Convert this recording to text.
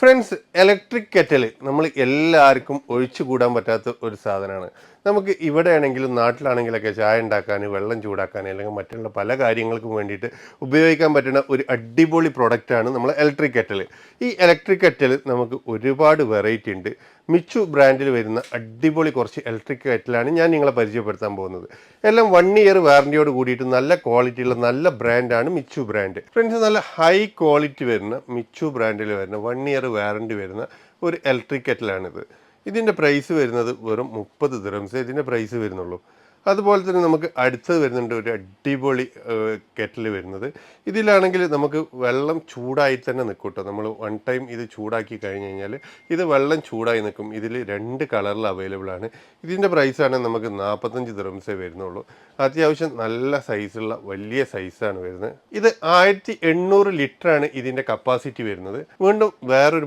Friends, electric kettle നമ്മൾ എല്ലാവർക്കും ഒഴിച്ചുകൂടാൻ പറ്റാത്ത ഒരു സാധനമാണ്. നമുക്ക് ഇവിടെ ആണെങ്കിലും നാട്ടിലാണെങ്കിലൊക്കെ ചായ ഉണ്ടാക്കാൻ, വെള്ളം ചൂടാക്കാൻ അല്ലെങ്കിൽ മറ്റുള്ള പല കാര്യങ്ങൾക്കും വേണ്ടിയിട്ട് ഉപയോഗിക്കാൻ പറ്റുന്ന ഒരു അടിപൊളി പ്രൊഡക്റ്റാണ് നമ്മൾ ഇലക്ട്രിക് കെറ്റൽ. ഈ ഇലക്ട്രിക് കെറ്റൽ നമുക്ക് ഒരുപാട് വെറൈറ്റി ഉണ്ട്. മിച്ചു ബ്രാൻഡിൽ വരുന്ന അടിപൊളി കുറച്ച് ഇലക്ട്രിക് കെറ്റലാണ് ഞാൻ നിങ്ങളെ പരിചയപ്പെടുത്താൻ പോകുന്നത്. എല്ലാം 1 ഇയർ വാറൻറ്റിയോട് കൂടിയിട്ട് നല്ല ക്വാളിറ്റിയുള്ള നല്ല ബ്രാൻഡാണ് മിച്ചു ബ്രാൻഡ്. ഫ്രണ്ട്സ്, നല്ല ഹൈ ക്വാളിറ്റി വരുന്ന മിച്ചു ബ്രാൻഡിൽ വരുന്ന 1 ഇയർ വാറൻറ്റി വരുന്ന ഒരു ഇലക്ട്രിക് കെറ്റലാണിത്. ഇതിൻ്റെ പ്രൈസ് വരുന്നത് വെറും 30 ദിറംസ് ഇതിൻ്റെ പ്രൈസ് വരുന്നുള്ളൂ. അതുപോലെ തന്നെ നമുക്ക് അടുത്തത് വരുന്നുണ്ട് ഒരു അടിപൊളി കെറ്റിൽ വരുന്നത്. ഇതിലാണെങ്കിൽ നമുക്ക് വെള്ളം ചൂടായി തന്നെ നിൽക്കും കേട്ടോ. നമ്മൾ വൺ ടൈം ഇത് ചൂടാക്കി കഴിഞ്ഞ് കഴിഞ്ഞാൽ ഇത് വെള്ളം ചൂടായി നിൽക്കും. ഇതിൽ 2 കളറിൽ അവൈലബിൾ ആണ്. ഇതിൻ്റെ പ്രൈസാണ് നമുക്ക് 45 ദിറംസേ വരുന്നുള്ളൂ. അത്യാവശ്യം നല്ല സൈസുള്ള വലിയ സൈസാണ് വരുന്നത്. ഇത് 1800 ലിറ്ററാണ് ഇതിൻ്റെ കപ്പാസിറ്റി വരുന്നത്. വീണ്ടും വേറൊരു